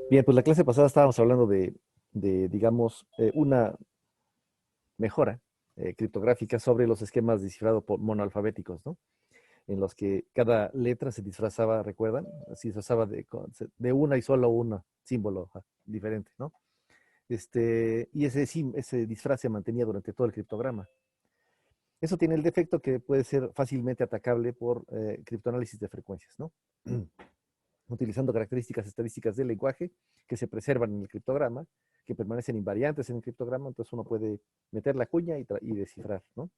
Bien, pues la clase pasada estábamos hablando digamos, una mejora criptográfica sobre los esquemas de cifrado monoalfabéticos, ¿no? En los que cada letra se disfrazaba, ¿recuerdan? Se disfrazaba de una y solo un símbolo diferente, ¿no? Y ese disfraz se mantenía durante todo el criptograma. Eso tiene el defecto que puede ser fácilmente atacable por criptoanálisis de frecuencias, ¿no? Utilizando características estadísticas del lenguaje que se preservan en el criptograma, que permanecen invariantes en el criptograma, entonces uno puede meter la cuña y descifrar, ¿no?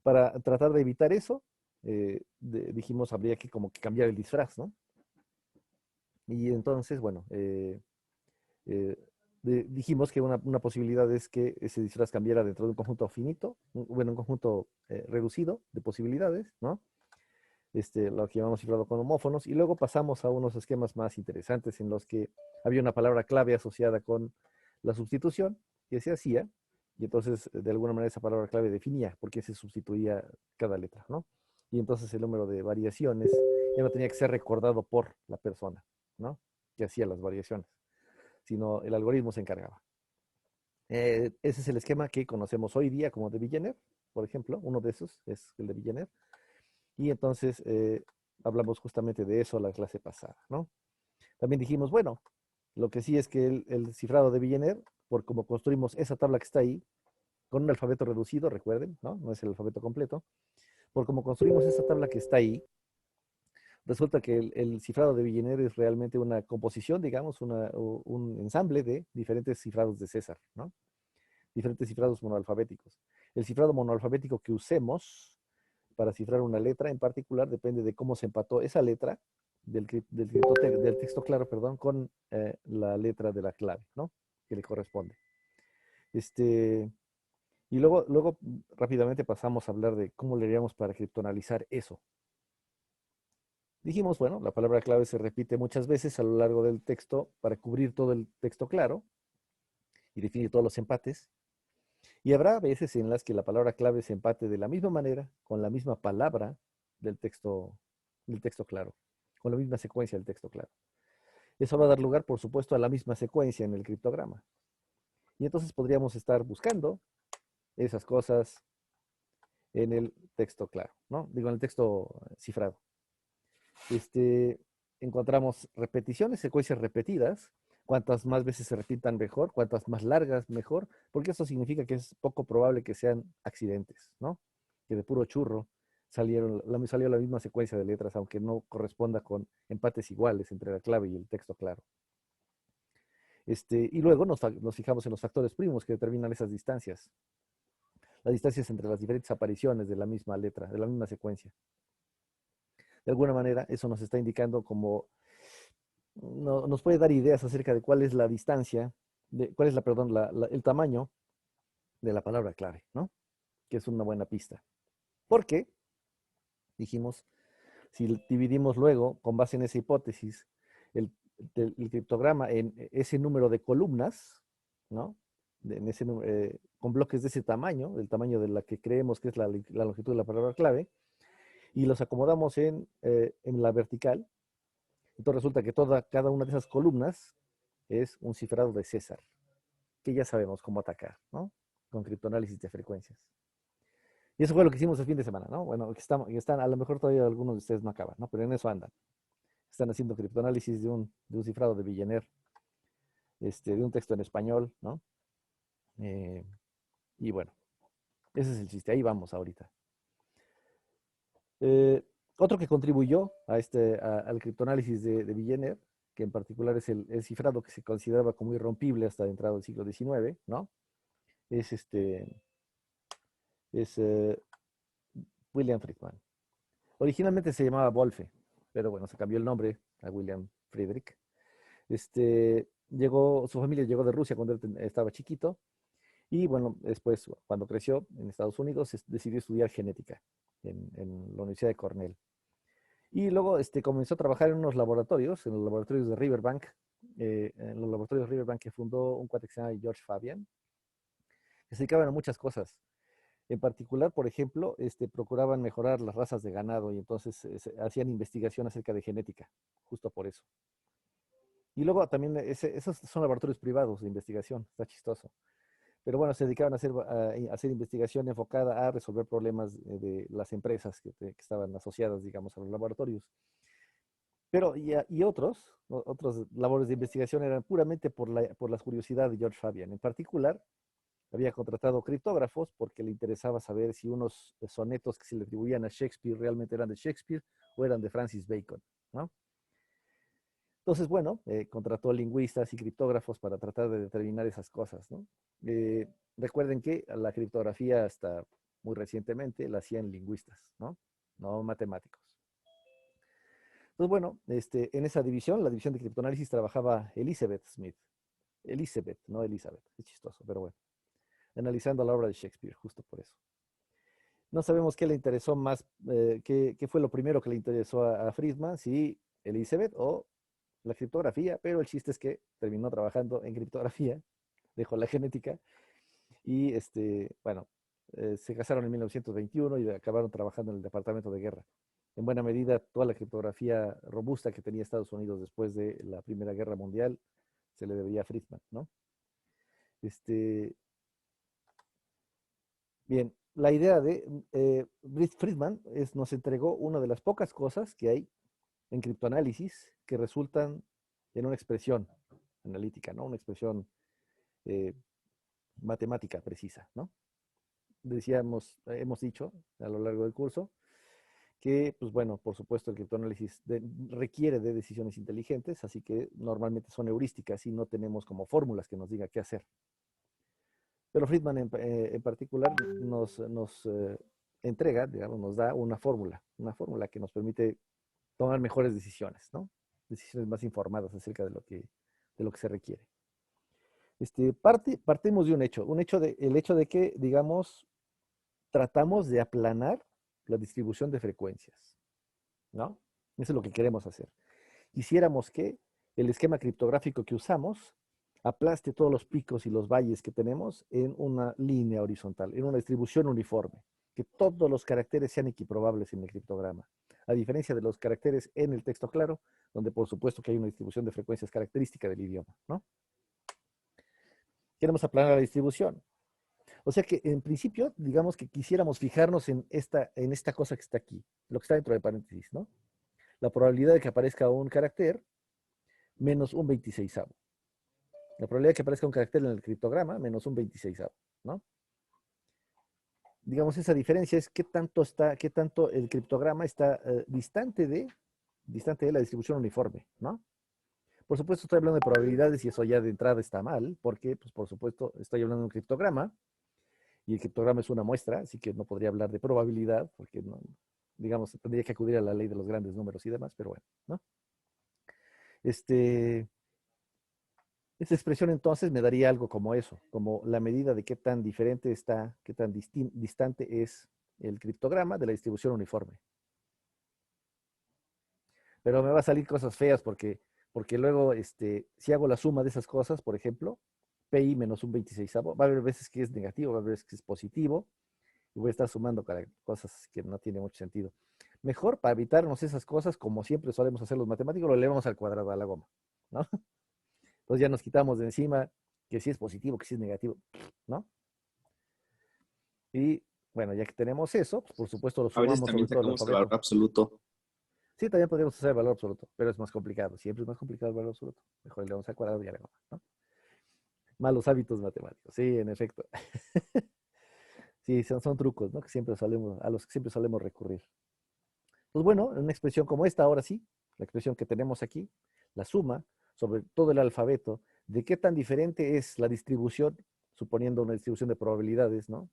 Para tratar de evitar eso, dijimos, habría que como que cambiar el disfraz, ¿no? Y entonces, bueno, eh, dijimos que una posibilidad es que ese disfraz cambiara dentro de un conjunto finito, bueno, un conjunto reducido de posibilidades, ¿no? Lo que llamamos cifrado con homófonos, y luego pasamos a unos esquemas más interesantes en los que había una palabra clave asociada con la sustitución que se hacía, y entonces de alguna manera esa palabra clave definía por qué se sustituía cada letra, ¿no? Y entonces el número de variaciones ya no tenía que ser recordado por la persona, ¿no? Que hacía las variaciones, sino el algoritmo se encargaba. Ese es el esquema que conocemos hoy día como de Villeneuve, por ejemplo, uno de esos es el de Villeneuve. Y entonces hablamos justamente de eso la clase pasada, ¿no? También dijimos, bueno, lo que sí es que el cifrado de Villeneuve, por cómo construimos esa tabla que está ahí, con un alfabeto reducido, recuerden, ¿no? No es el alfabeto completo, por cómo construimos esa tabla que está ahí, resulta que el cifrado de Villeneuve es realmente una composición, digamos, un ensamble de diferentes cifrados de César, ¿no? Diferentes cifrados monoalfabéticos. El cifrado monoalfabético que usemos para cifrar una letra en particular depende de cómo se empató esa letra del texto claro, perdón, con la letra de la clave, ¿no? Que le corresponde. Este, y luego rápidamente pasamos a hablar de cómo le haríamos para criptonalizar eso. Dijimos, bueno, la palabra clave se repite muchas veces a lo largo del texto para cubrir todo el texto claro y definir todos los empates. Y habrá veces en las que la palabra clave se empate de la misma manera con la misma palabra del texto claro, con la misma secuencia del texto claro. Eso va a dar lugar, por supuesto, a la misma secuencia en el criptograma. Y entonces podríamos estar buscando esas cosas en el texto claro, ¿no? Digo, en el texto cifrado. Este, Encontramos repeticiones, secuencias repetidas. Cuantas más veces se repitan, mejor. Cuantas más largas, mejor. Porque eso significa que es poco probable que sean accidentes, ¿no? Que de puro churro salió la misma secuencia de letras, aunque no corresponda con empates iguales entre la clave y el texto claro. Y luego nos fijamos en los factores primos que determinan esas distancias. Las distancias entre las diferentes apariciones de la misma letra, de la misma secuencia. De alguna manera, eso nos está indicando como, nos puede dar ideas acerca de cuál es la distancia, cuál es perdón, el tamaño de la palabra clave, ¿no? Que es una buena pista. Porque, dijimos, si dividimos luego, con base en esa hipótesis, el, el criptograma en ese número de columnas, ¿no? Con bloques de ese tamaño, del tamaño de la que creemos que es la longitud de la palabra clave, y los acomodamos en la vertical, entonces resulta que cada una de esas columnas es un cifrado de César, que ya sabemos cómo atacar, ¿no? Con criptoanálisis de frecuencias. Y eso fue lo que hicimos el fin de semana, ¿no? Bueno, a lo mejor todavía algunos de ustedes no acaban, ¿no? Pero en eso andan. Están haciendo criptoanálisis de un cifrado de Villeneuve, de un texto en español, ¿no? Eh, y bueno, ese es el chiste, ahí vamos ahorita. Otro que contribuyó al criptoanálisis de Villeneuve, que en particular es el cifrado que se consideraba como irrompible hasta entrado el siglo XIX, ¿no? Es es William Friedman. Originalmente se llamaba Wolfe, pero bueno, se cambió el nombre a William Friedrich. Su familia llegó de Rusia cuando él estaba chiquito, y bueno, después, cuando creció en Estados Unidos, decidió estudiar genética en la Universidad de Cornell. Y luego comenzó a trabajar en unos laboratorios, en los laboratorios de Riverbank, en los laboratorios de Riverbank que fundó un cuate que se llama George Fabian, que se dedicaban a muchas cosas. En particular, por ejemplo, procuraban mejorar las razas de ganado y entonces hacían investigación acerca de genética, justo por eso. Y luego también esos son laboratorios privados de investigación, está chistoso. Pero bueno, se dedicaban a hacer investigación enfocada a resolver problemas de las empresas que estaban asociadas, digamos, a los laboratorios. Pero y otros labores de investigación eran puramente por la curiosidad de George Fabian. En particular, había contratado criptógrafos porque le interesaba saber si unos sonetos que se le atribuían a Shakespeare realmente eran de Shakespeare o eran de Francis Bacon, ¿no? Entonces, bueno, contrató lingüistas y criptógrafos para tratar de determinar esas cosas, ¿no? Eh, Recuerden que la criptografía hasta muy recientemente la hacían lingüistas, ¿no? No matemáticos. Pues bueno, en esa división, la división de criptoanálisis, trabajaba Elizabeth Smith. Elizabeth, no Elizabeth, es chistoso, pero bueno, analizando la obra de Shakespeare, justo por eso. No sabemos qué le interesó más, qué fue lo primero que le interesó a Friedman, si Elizabeth o la criptografía, pero el chiste es que terminó trabajando en criptografía, dejó la genética y, bueno, se casaron en 1921 y acabaron trabajando en el Departamento de Guerra. En buena medida, toda la criptografía robusta que tenía Estados Unidos después de la Primera Guerra Mundial se le debía a Friedman, ¿no? Este, Bien, la idea de Friedman nos entregó una de las pocas cosas que hay en criptoanálisis que resultan en una expresión analítica, ¿no? Una expresión eh, matemática precisa, ¿no? Decíamos, hemos dicho a lo largo del curso que, pues bueno, por supuesto el criptoanálisis requiere de decisiones inteligentes, así que normalmente son heurísticas y no tenemos como fórmulas que nos diga qué hacer. Pero Friedman en particular nos entrega, digamos, nos da una fórmula que nos permite tomar mejores decisiones, ¿no? Decisiones más informadas acerca de lo que se requiere. Partimos de el hecho de que, digamos, tratamos de aplanar la distribución de frecuencias, ¿no? Eso es lo que queremos hacer. Quisiéramos que el esquema criptográfico que usamos aplaste todos los picos y los valles que tenemos en una línea horizontal, en una distribución uniforme, que todos los caracteres sean equiprobables en el criptograma, a diferencia de los caracteres en el texto claro, donde por supuesto que hay una distribución de frecuencias característica del idioma, ¿no? Queremos aplanar la distribución. O sea que en principio, digamos que quisiéramos fijarnos en esta cosa que está aquí, lo que está dentro de paréntesis, ¿no? La probabilidad de que aparezca un carácter menos un 26. La probabilidad de que aparezca un carácter en el criptograma menos un 26, ¿no? Digamos, esa diferencia es qué tanto el criptograma está distante de la distribución uniforme, ¿no? Por supuesto, estoy hablando de probabilidades y eso ya de entrada está mal, porque, pues, por supuesto, estoy hablando de un criptograma y el criptograma es una muestra, así que no podría hablar de probabilidad, porque, no, digamos, tendría que acudir a la ley de los grandes números y demás, pero bueno, ¿no? Este, Esta expresión entonces me daría algo como eso, como la medida de qué tan diferente está, qué tan distante es el criptograma de la distribución uniforme. Pero me va a salir cosas feas porque luego, si hago la suma de esas cosas, por ejemplo, PI menos un 26, va a haber veces que es negativo, va a haber veces que es positivo, y voy a estar sumando cosas que no tienen mucho sentido. Mejor, para evitarnos esas cosas, como siempre solemos hacer los matemáticos, lo elevamos al cuadrado a la goma, ¿no? Entonces ya nos quitamos de encima que si es positivo, que si es negativo, ¿no? Y bueno, ya que tenemos eso, pues por supuesto lo A veces sumamos también sobre todo el sacamos el valor alfabeto. absoluto. Sí, también podríamos hacer el valor absoluto, pero es más complicado. Siempre es más complicado el valor absoluto. Mejor le vamos al cuadrado y a la goma, ¿no? Malos hábitos matemáticos. Sí, en efecto. Sí, son trucos, ¿no? A los que siempre solemos recurrir. Pues bueno, una expresión como esta, ahora sí, la expresión que tenemos aquí, la suma sobre todo el alfabeto, de qué tan diferente es la distribución, suponiendo una distribución de probabilidades, ¿no?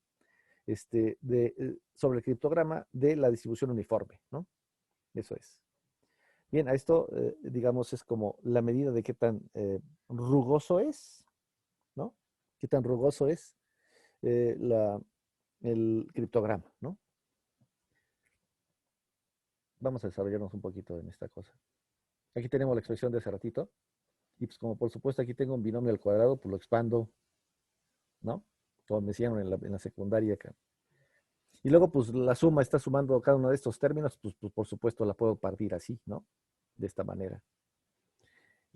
Sobre el criptograma de la distribución uniforme, ¿no? Eso es. Bien, a esto, digamos, es como la medida de qué tan rugoso es, ¿no? Qué tan rugoso es eh, la, el criptograma, ¿no? Vamos a desarrollarnos un poquito en esta cosa. Aquí tenemos la expresión de hace ratito, y pues como por supuesto aquí tengo un binomio al cuadrado, pues lo expando, ¿no? Como me decían en la secundaria acá. Y luego, pues la suma está sumando cada uno de estos términos, pues por supuesto la puedo partir así, ¿no? De esta manera.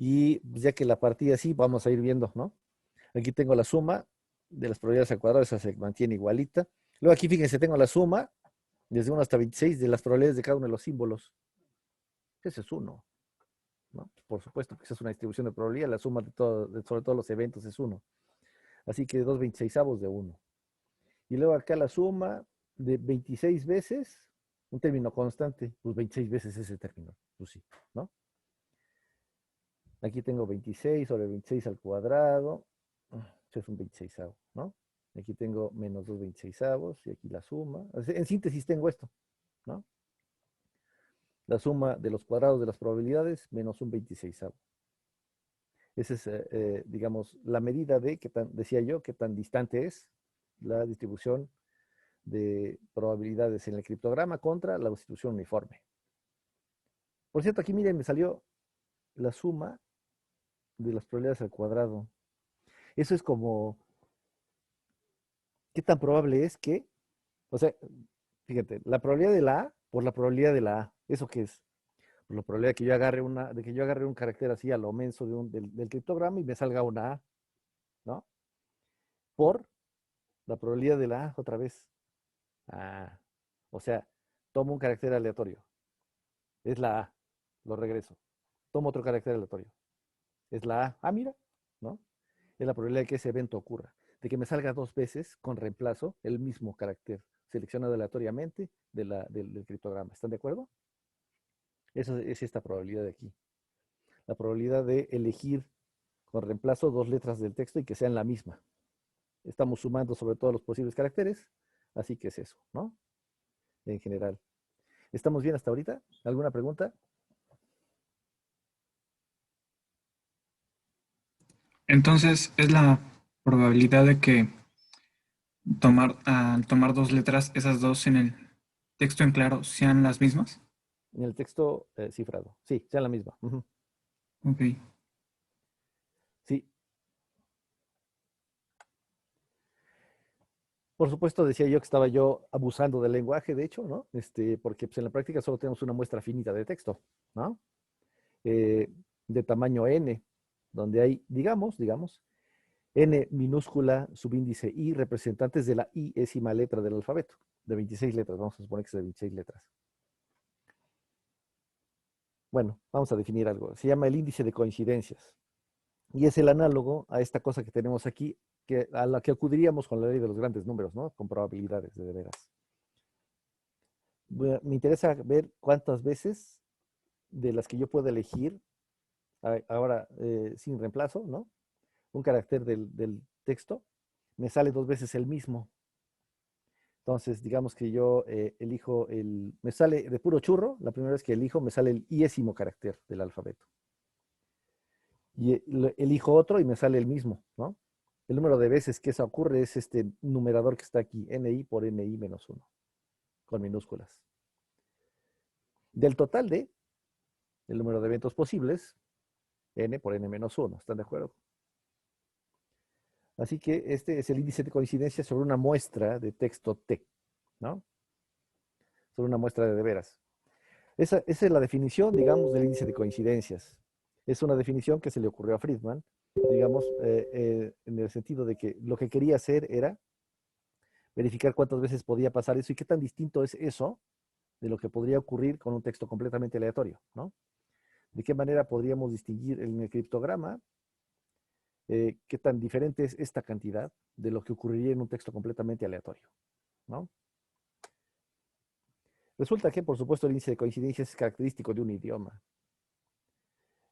Y pues, ya que la partí así, vamos a ir viendo, ¿no? Aquí tengo la suma de las probabilidades al cuadrado, esa se mantiene igualita. Luego aquí, fíjense, tengo la suma desde 1 hasta 26 de las probabilidades de cada uno de los símbolos. Ese es 1, ¿no? Por supuesto que esa es una distribución de probabilidad, la suma de todo, sobre todos los eventos es 1. Así que 2/26 de 1. Y luego acá la suma de 26 veces, un término constante, pues 26 veces ese término, pues sí, ¿no? Aquí tengo 26 sobre 26 al cuadrado, eso es un 26, ¿no? Aquí tengo menos 2/26 y aquí la suma. En síntesis tengo esto, ¿no? La suma de los cuadrados de las probabilidades menos un 26. Esa es, digamos, la medida de, decía yo, qué tan distante es la distribución de probabilidades en el criptograma contra la distribución uniforme. Por cierto, aquí miren, me salió la suma de las probabilidades al cuadrado. Eso es como, ¿qué tan probable es que, o sea, fíjate, la probabilidad de la A por la probabilidad de la A, ¿eso qué es? Por la probabilidad de que yo agarre un carácter así a lo menso del criptograma y me salga una A, ¿no? Por la probabilidad de la A otra vez. Ah, o sea, tomo un carácter aleatorio. Es la A, lo regreso. Tomo otro carácter aleatorio. Es la A. Ah, mira, ¿no? Es la probabilidad de que ese evento ocurra. De que me salga 2 veces con reemplazo el mismo carácter, seleccionado aleatoriamente del criptograma. ¿Están de acuerdo? Eso es esta probabilidad de aquí. La probabilidad de elegir con reemplazo 2 letras del texto y que sean la misma. Estamos sumando sobre todos los posibles caracteres, así que es eso, ¿no? En general. ¿Estamos bien hasta ahorita? ¿Alguna pregunta? Entonces, es la probabilidad de que al tomar dos letras, esas dos en el texto en claro sean las mismas. En el texto cifrado. Sí, sea la misma. Ujú. Ok. Sí. Por supuesto, decía yo que estaba yo abusando del lenguaje, de hecho, ¿no? Porque pues, en la práctica solo tenemos una muestra finita de texto, ¿no? Eh, de tamaño n, donde hay, digamos, n minúscula, subíndice i, representantes de la i-ésima letra del alfabeto, de 26 letras, vamos a suponer que es de 26 letras. Bueno, vamos a definir algo. Se llama el índice de coincidencias. Y es el análogo a esta cosa que tenemos aquí, a la que acudiríamos con la ley de los grandes números, ¿no? Con probabilidades de veras. Me interesa ver cuántas veces de las que yo puedo elegir, ahora sin reemplazo, ¿no? Un carácter del texto, me sale 2 veces el mismo. Entonces, digamos que yo elijo me sale de puro churro, la primera vez que elijo me sale el iésimo carácter del alfabeto. Y elijo otro y me sale el mismo, ¿no? El número de veces que eso ocurre es este numerador que está aquí, ni por ni menos 1, con minúsculas. Del total de el número de eventos posibles, n por n menos 1, ¿están de acuerdo? Así que este es el índice de coincidencia sobre una muestra de texto T, ¿no? Sobre una muestra de veras. Esa es la definición, digamos, del índice de coincidencias. Es una definición que se le ocurrió a Friedman, digamos, en el sentido de que lo que quería hacer era verificar cuántas veces podía pasar eso y qué tan distinto es eso de lo que podría ocurrir con un texto completamente aleatorio, ¿no? De qué manera podríamos distinguir en el criptograma qué tan diferente es esta cantidad de lo que ocurriría en un texto completamente aleatorio, ¿no? Resulta que, por supuesto, el índice de coincidencias es característico de un idioma.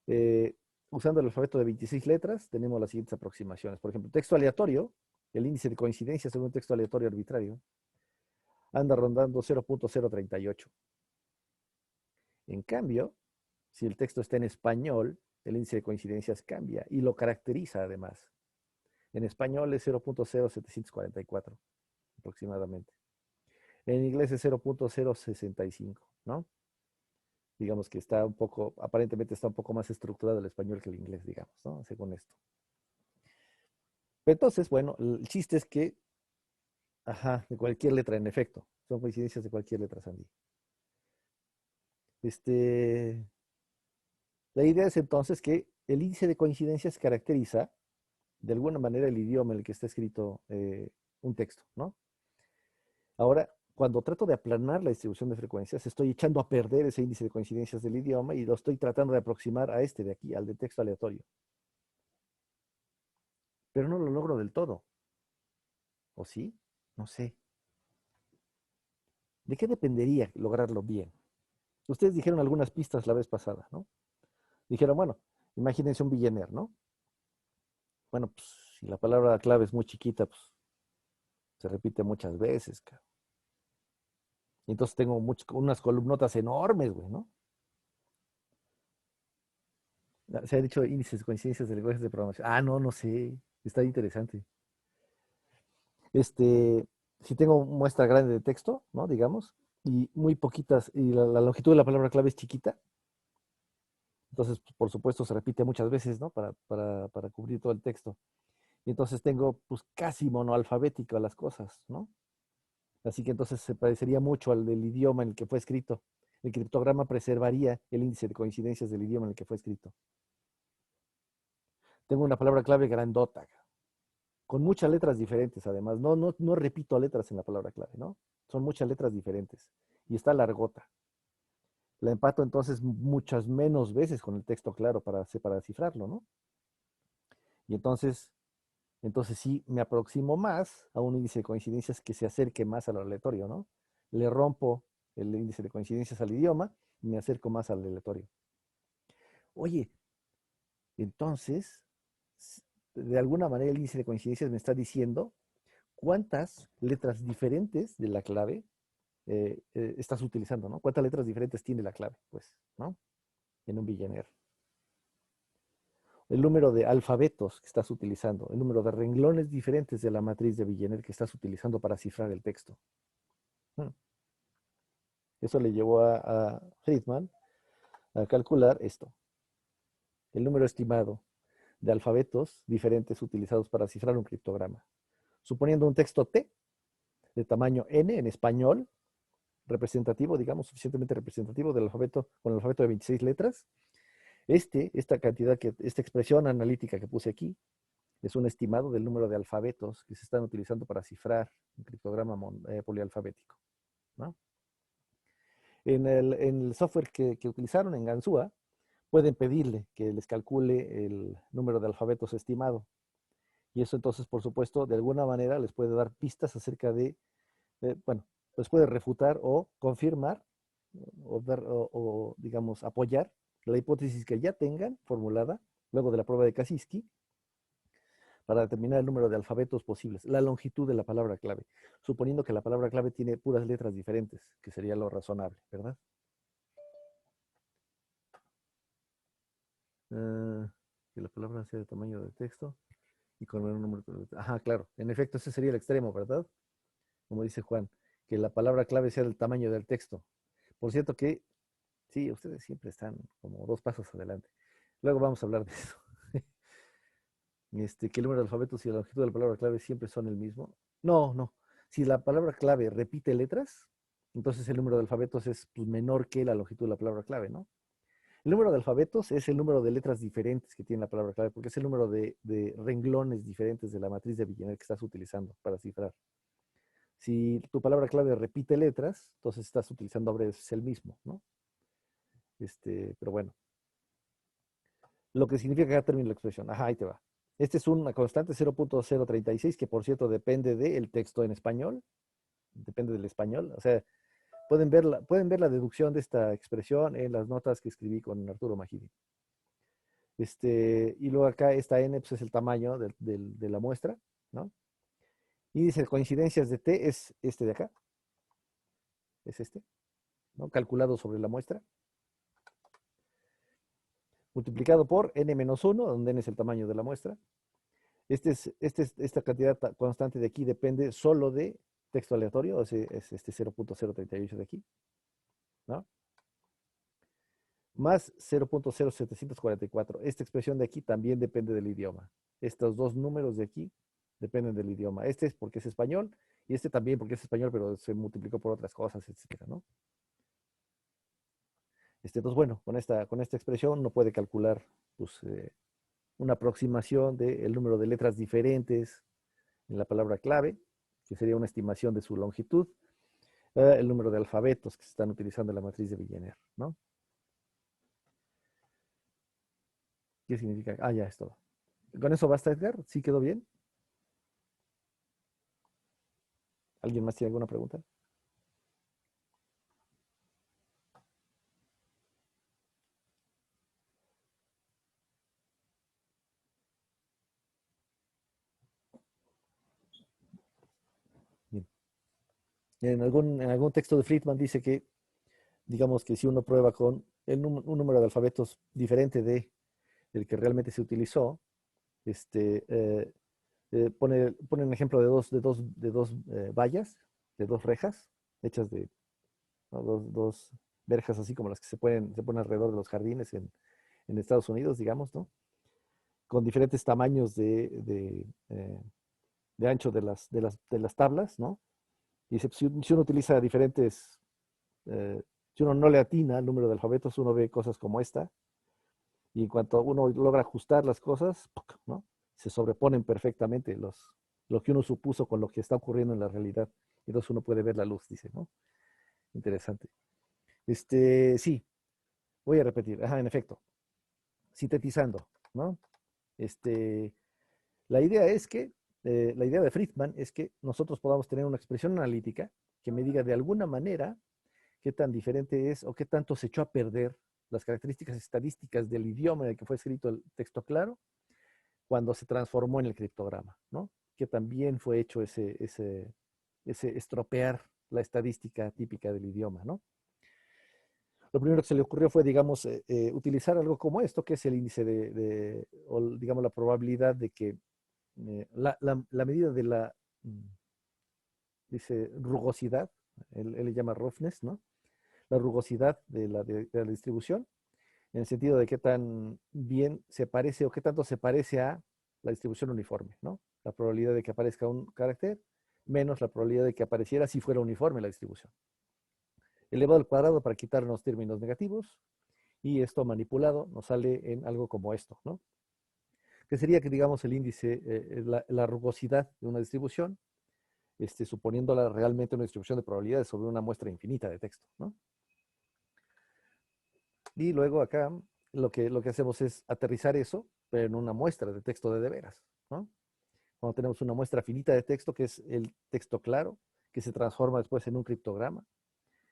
Eh, Usando el alfabeto de 26 letras, tenemos las siguientes aproximaciones. Por ejemplo, texto aleatorio, el índice de coincidencia sobre un texto aleatorio arbitrario, anda rondando 0.038. En cambio, si el texto está en español, el índice de coincidencias cambia y lo caracteriza además. En español es 0.0744 aproximadamente. En inglés es 0.065, ¿no? Digamos que está un poco, aparentemente está un poco más estructurado el español que el inglés, digamos, ¿no? Según esto. Pero entonces, bueno, el chiste es que, ajá, de cualquier letra, en efecto, son coincidencias de cualquier letra, Sandy. Este, la idea es entonces que el índice de coincidencias caracteriza de alguna manera el idioma en el que está escrito un texto, ¿no? Ahora, cuando trato de aplanar la distribución de frecuencias, estoy echando a perder ese índice de coincidencias del idioma y lo estoy tratando de aproximar a este de aquí, al de texto aleatorio. Pero no lo logro del todo. ¿O sí? No sé. ¿De qué dependería lograrlo bien? Ustedes dijeron algunas pistas la vez pasada, ¿no? Dijeron, bueno, imagínense un billionaire, ¿no? Bueno, pues si la palabra clave es muy chiquita, pues se repite muchas veces, cabrón. Y entonces tengo unas columnotas enormes, güey, ¿no? Se ha dicho índices de coincidencias de lenguajes de programación. Ah, no, no sé. Está interesante. Si tengo muestra grande de texto, ¿no? Digamos, y muy poquitas, y la longitud de la palabra clave es chiquita, entonces, pues, por supuesto, se repite muchas veces, ¿no? Para cubrir todo el texto. Y entonces tengo, pues, casi monoalfabético las cosas, ¿no? Así que entonces se parecería mucho al del idioma en el que fue escrito. El criptograma preservaría el índice de coincidencias del idioma en el que fue escrito. Tengo una palabra clave grandota, con muchas letras diferentes, además. No repito letras en la palabra clave, ¿no? Son muchas letras diferentes. Y está largota. La empato entonces muchas menos veces con el texto claro para descifrarlo, ¿no? Y entonces sí me aproximo más a un índice de coincidencias que se acerque más a lo aleatorio, ¿no? Le rompo el índice de coincidencias al idioma y me acerco más al aleatorio. Oye, entonces, de alguna manera el índice de coincidencias me está diciendo cuántas letras diferentes de la clave estás utilizando, ¿no? ¿Cuántas letras diferentes tiene la clave? Pues, ¿no? En un billionaire. El número de alfabetos que estás utilizando, el número de renglones diferentes de la matriz de Villeneuve que estás utilizando para cifrar el texto. Eso le llevó a Friedman a calcular esto, el número estimado de alfabetos diferentes utilizados para cifrar un criptograma. Suponiendo un texto T de tamaño N en español, representativo, digamos, suficientemente representativo del alfabeto, con el alfabeto de 26 letras, esta expresión analítica que puse aquí, es un estimado del número de alfabetos que se están utilizando para cifrar un criptograma polialfabético, ¿no? En el software que utilizaron en Ganzúa, pueden pedirle que les calcule el número de alfabetos estimado. Y eso entonces, por supuesto, de alguna manera les puede dar pistas acerca bueno, les puede refutar o confirmar o, digamos, apoyar la hipótesis que ya tengan formulada luego de la prueba de Kaczynski para determinar el número de alfabetos posibles, la longitud de la palabra clave, suponiendo que la palabra clave tiene puras letras diferentes, que sería lo razonable, ¿verdad? Que la palabra sea de tamaño de texto y con un número. Ajá, claro. En efecto, ese sería el extremo, ¿verdad? Como dice Juan, que la palabra clave sea del tamaño del texto. Por cierto que, sí, ustedes siempre están como 2 pasos adelante. Luego vamos a hablar de eso. Que el número de alfabetos y la longitud de la palabra clave siempre son el mismo. No, no. Si la palabra clave repite letras, entonces el número de alfabetos es pues, menor que la longitud de la palabra clave, ¿no? El número de alfabetos es el número de letras diferentes que tiene la palabra clave, porque es el número de renglones diferentes de la matriz de Villeneuve que estás utilizando para cifrar. Si tu palabra clave repite letras, entonces estás utilizando a veces el mismo, ¿no? Pero bueno. Lo que significa que ya termina la expresión. Ajá, ahí te va. Este es una constante 0.036, que por cierto depende del texto en español. Depende del español. O sea, pueden ver la deducción de esta expresión en las notas que escribí con Arturo Magidi. Y luego acá esta n pues, es el tamaño de la muestra, ¿no? Índice de coincidencias de t es este de acá, es este, ¿no? Calculado sobre la muestra, multiplicado por n-1, donde n es el tamaño de la muestra. Esta cantidad constante de aquí depende solo de texto aleatorio, es este 0.038 de aquí, ¿no? Más 0.0744. Esta expresión de aquí también depende del idioma. Estos dos números de aquí dependen del idioma. Este es porque es español y este también porque es español, pero se multiplicó por otras cosas, etcétera, ¿no? Entonces, bueno, con esta expresión no puede calcular pues, una aproximación del número de letras diferentes en la palabra clave, que sería una estimación de su longitud, el número de alfabetos que se están utilizando en la matriz de Villeneuve, ¿no? ¿Qué significa? Ah, ya es todo. ¿Con eso basta, Edgar? ¿Sí quedó bien? ¿Alguien más tiene alguna pregunta? Bien. En algún texto de Friedman dice que, digamos que si uno prueba con un número de alfabetos diferente del que realmente se utilizó, este, pone un ejemplo de dos vallas, de dos rejas, hechas de, ¿no? dos verjas así como las que se ponen alrededor de los jardines en Estados Unidos, digamos, ¿no? Con diferentes tamaños de ancho de las tablas, ¿no? Y si uno utiliza diferentes, si uno no le atina al número de alfabetos, uno ve cosas como esta, y en cuanto uno logra ajustar las cosas, ¡puc!, ¿no? Se sobreponen perfectamente lo que uno supuso con lo que está ocurriendo en la realidad. Y entonces uno puede ver la luz, dice, ¿no? Interesante. Sí, voy a repetir. Ajá, en efecto, sintetizando, ¿no? Este, la idea de Friedman es que nosotros podamos tener una expresión analítica que me diga de alguna manera qué tan diferente es o qué tanto se echó a perder las características estadísticas del idioma en el que fue escrito el texto claro cuando se transformó en el criptograma, ¿no? Que también fue hecho ese estropear la estadística típica del idioma, ¿no? Lo primero que se le ocurrió fue, digamos, utilizar algo como esto, que es el índice o digamos, la probabilidad de que la medida de mm, dice, rugosidad, él le llama roughness, ¿no? La rugosidad de la distribución, en el sentido de qué tan bien se parece o qué tanto se parece a la distribución uniforme, ¿no? La probabilidad de que aparezca un carácter menos la probabilidad de que apareciera si fuera uniforme la distribución. Elevado al cuadrado para quitarnos términos negativos, y esto manipulado nos sale en algo como esto, ¿no? Que sería que, digamos, el índice, la rugosidad de una distribución, suponiéndola realmente una distribución de probabilidades sobre una muestra infinita de texto, ¿no? Y luego acá lo que hacemos es aterrizar eso, pero en una muestra de texto de veras, ¿no? Cuando tenemos una muestra finita de texto, que es el texto claro, que se transforma después en un criptograma,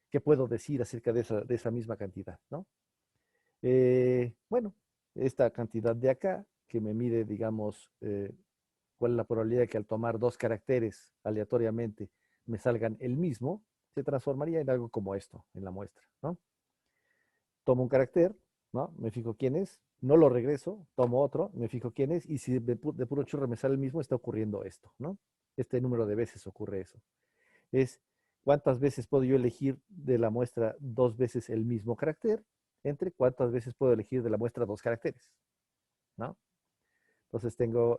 ¿qué puedo decir acerca de esa misma cantidad, ¿no? Bueno, esta cantidad de acá, que me mide, digamos, cuál es la probabilidad de que al tomar dos caracteres aleatoriamente me salgan el mismo, se transformaría en algo como esto, en la muestra, ¿no? Tomo un carácter, ¿no? Me fijo quién es, no lo regreso, tomo otro, me fijo quién es, y si de puro churro me sale el mismo, está ocurriendo esto, ¿no? Este número de veces ocurre eso. Es cuántas veces puedo yo elegir de la muestra dos veces el mismo carácter, entre cuántas veces puedo elegir de la muestra dos caracteres, ¿no? Entonces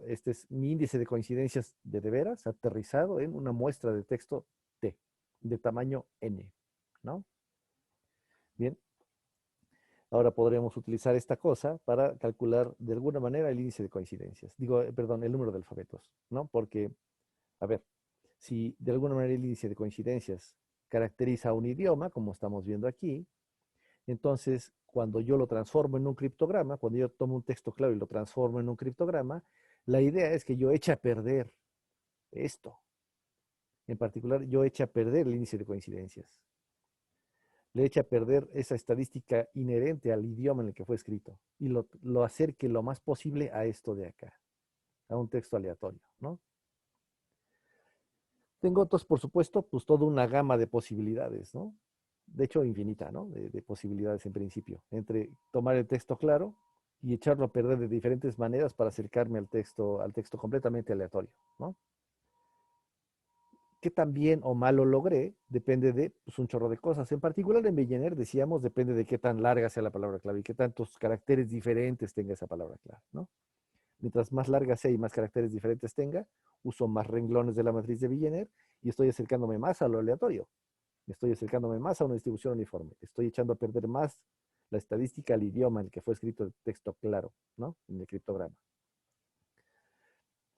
este es mi índice de coincidencias de veras aterrizado en una muestra de texto T, de tamaño N, ¿no? Bien, ahora podremos utilizar esta cosa para calcular de alguna manera el índice de coincidencias. Digo, perdón, el número de alfabetos, ¿no? Porque, a ver, si de alguna manera el índice de coincidencias caracteriza un idioma, como estamos viendo aquí, entonces cuando yo lo transformo en un criptograma, cuando yo tomo un texto claro y lo transformo en un criptograma, la idea es que yo eche a perder esto. En particular, yo eche a perder el índice de coincidencias. Le eche a perder esa estadística inherente al idioma en el que fue escrito y lo acerque lo más posible a esto de acá, a un texto aleatorio, ¿no? Tengo otros, por supuesto, pues toda una gama de posibilidades, ¿no? De hecho, infinita, ¿no? De posibilidades en principio, entre tomar el texto claro y echarlo a perder de diferentes maneras para acercarme al texto completamente aleatorio, ¿no? Qué tan bien o mal lo logré depende de, pues, un chorro de cosas. En particular en Villeneuve decíamos, depende de qué tan larga sea la palabra clave y qué tantos caracteres diferentes tenga esa palabra clave, ¿no? Mientras más larga sea y más caracteres diferentes tenga, uso más renglones de la matriz de Villeneuve y estoy acercándome más a lo aleatorio. Estoy acercándome más a una distribución uniforme. Estoy echando a perder más la estadística al idioma en el que fue escrito el texto claro, ¿no? En el criptograma.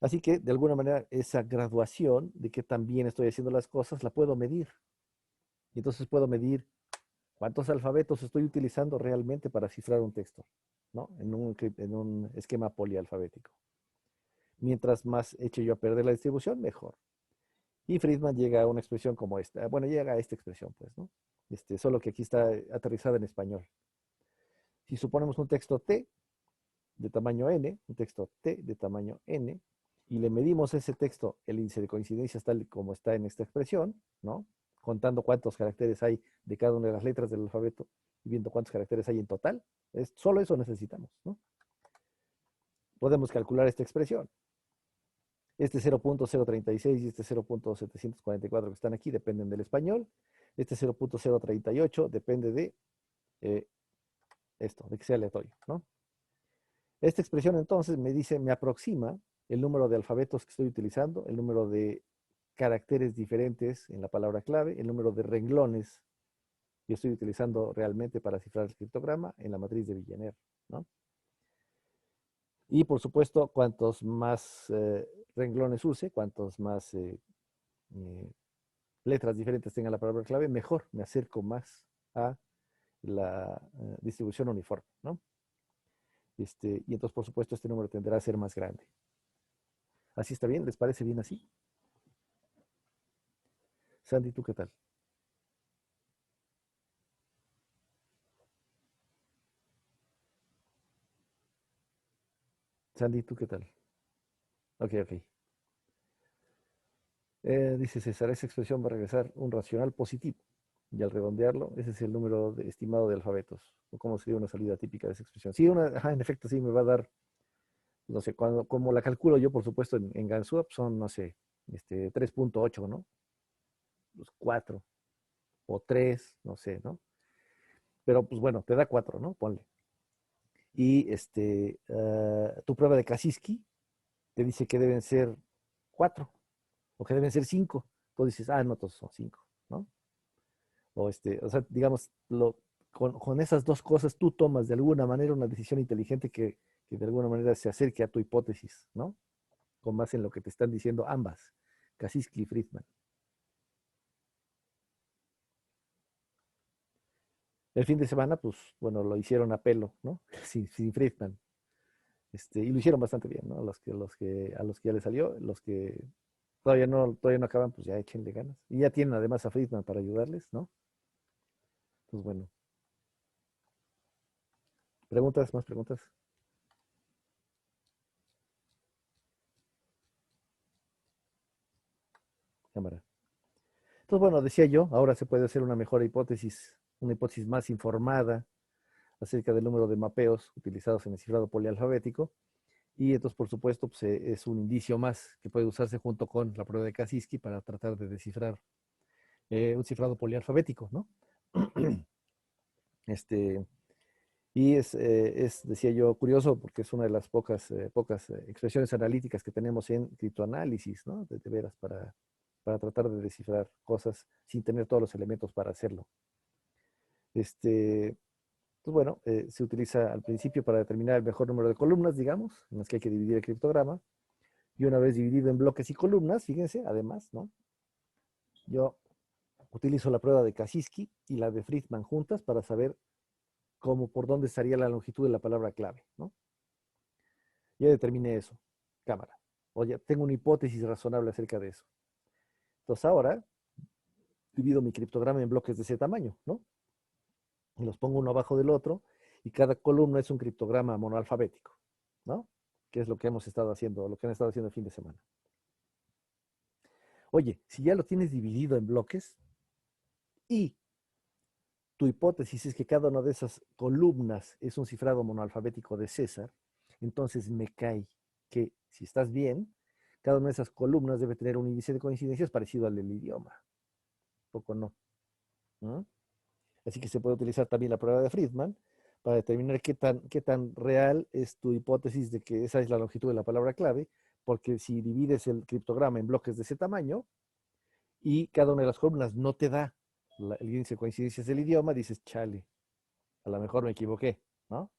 Así que, de alguna manera, esa graduación de qué tan bien estoy haciendo las cosas, la puedo medir. Y entonces puedo medir cuántos alfabetos estoy utilizando realmente para cifrar un texto, ¿no? En un esquema polialfabético. Mientras más eche yo a perder la distribución, mejor. Y Friedman llega a una expresión como esta. Bueno, llega a esta expresión, pues, ¿no? Solo que aquí está aterrizada en español. Si suponemos un texto T de tamaño N, un texto T de tamaño N, y le medimos ese texto, el índice de coincidencias tal como está en esta expresión, ¿no? Contando cuántos caracteres hay de cada una de las letras del alfabeto y viendo cuántos caracteres hay en total. Solo eso necesitamos, ¿no? Podemos calcular esta expresión. Este 0.036 y este 0.744 que están aquí dependen del español. Este 0.038 depende de esto, de que sea aleatorio, ¿no? Esta expresión entonces me dice, me aproxima el número de alfabetos que estoy utilizando, el número de caracteres diferentes en la palabra clave, el número de renglones que estoy utilizando realmente para cifrar el criptograma en la matriz de Villeneuve, ¿no? Y por supuesto, cuantos más renglones use, cuantos más eh, letras diferentes tenga la palabra clave, mejor me acerco más a la distribución uniforme, ¿no? Y entonces, por supuesto, este número tenderá a ser más grande. ¿Así está bien? ¿Les parece bien así? Sandy, ¿tú qué tal? Sandy, ¿tú qué tal? Ok, ok. Dice César, esa expresión va a regresar un racional positivo. Y al redondearlo, ese es el número estimado de alfabetos. O cómo sería una salida típica de esa expresión. Sí, en efecto, sí, me va a dar, no sé, como la calculo yo, por supuesto, en Gansu, son, no sé, 3.8, ¿no? Los 4 o 3, no sé, ¿no? Pero pues bueno, te da 4, ¿no? Ponle. Y tu prueba de Kasiski te dice que deben ser 4 o que deben ser 5. Tú dices, no, todos son 5, ¿no? O sea, digamos, con esas dos cosas tú tomas de alguna manera una decisión inteligente que de alguna manera se acerque a tu hipótesis, ¿no? Con base en lo que te están diciendo ambas, Kaczynski y Friedman. El fin de semana, pues, bueno, lo hicieron a pelo, ¿no? Sin Friedman. Y lo hicieron bastante bien, ¿no? A los que ya les salió, los que todavía no acaban, pues ya échenle ganas. Y ya tienen además a Friedman para ayudarles, ¿no? Pues bueno, preguntas, más preguntas, cámara. Entonces, bueno, decía yo, ahora se puede hacer una hipótesis más informada acerca del número de mapeos utilizados en el cifrado polialfabético. Y entonces, por supuesto, pues, es un indicio más que puede usarse junto con la prueba de Kaczynski para tratar de descifrar un cifrado polialfabético, ¿no? Este, y decía yo, curioso porque es una de las pocas expresiones analíticas que tenemos en criptoanálisis, ¿no? De veras, para tratar de descifrar cosas sin tener todos los elementos para hacerlo. Pues bueno, se utiliza al principio para determinar el mejor número de columnas, digamos, en las que hay que dividir el criptograma. Y una vez dividido en bloques y columnas, fíjense, además, ¿no? Yo utilizo la prueba de Kaczynski y la de Friedman juntas para saber por dónde estaría la longitud de la palabra clave, ¿no? Ya determiné eso, cámara. O ya tengo una hipótesis razonable acerca de eso. Entonces ahora divido mi criptograma en bloques de ese tamaño, ¿no? Y los pongo uno abajo del otro y cada columna es un criptograma monoalfabético, ¿no? Que es lo que hemos estado haciendo, lo que han estado haciendo el fin de semana. Oye, si ya lo tienes dividido en bloques y tu hipótesis es que cada una de esas columnas es un cifrado monoalfabético de César, entonces me cae que si estás bien, cada una de esas columnas debe tener un índice de coincidencias parecido al del idioma. Poco no. ¿No? Así que se puede utilizar también la prueba de Friedman para determinar qué tan real es tu hipótesis de que esa es la longitud de la palabra clave, porque si divides el criptograma en bloques de ese tamaño y cada una de las columnas no te da el índice de coincidencias del idioma, dices, chale, a lo mejor me equivoqué, ¿no?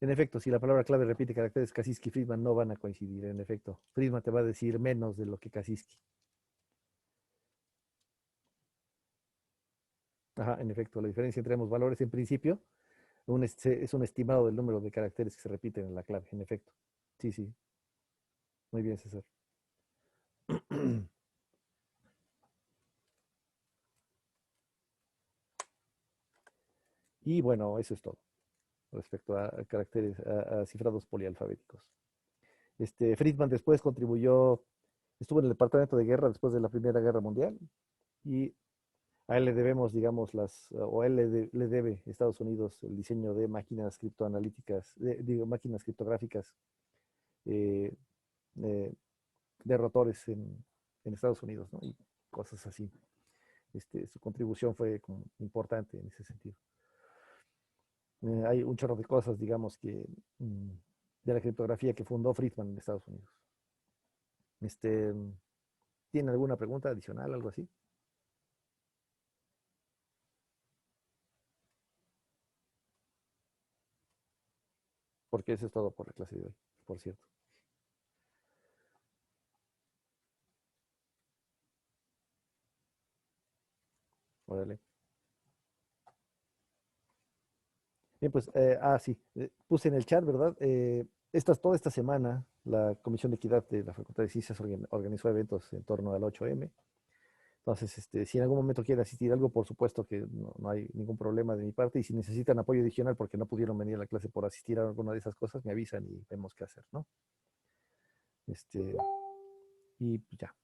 En efecto, si la palabra clave repite caracteres Kaczynski y Friedman, no van a coincidir. En efecto, Friedman te va a decir menos de lo que Kaczynski. Ajá, en efecto, la diferencia entre ambos valores en principio es un estimado del número de caracteres que se repiten en la clave. En efecto. Sí, sí. Muy bien, César. Y bueno, eso es todo respecto a caracteres, a cifrados polialfabéticos. Friedman después contribuyó, estuvo en el Departamento de Guerra después de la Primera Guerra Mundial y a él le debemos, digamos, o a él le debe Estados Unidos el diseño de máquinas criptoanalíticas, digo, máquinas criptográficas eh, eh, de rotores en Estados Unidos, ¿no? Y cosas así. Su contribución fue como importante en ese sentido. Hay un chorro de cosas, digamos, de la criptografía que fundó Friedman en Estados Unidos. Este, ¿Tiene alguna pregunta adicional, algo así? Porque eso es todo por la clase de hoy, por cierto. Órale. Bien, pues, sí, puse en el chat, ¿verdad? Toda esta semana la Comisión de Equidad de la Facultad de Ciencias organizó eventos en torno al 8M. Entonces, si en algún momento quieren asistir a algo, por supuesto que no hay ningún problema de mi parte. Y si necesitan apoyo adicional porque no pudieron venir a la clase por asistir a alguna de esas cosas, me avisan y vemos qué hacer, ¿no? Y pues ya.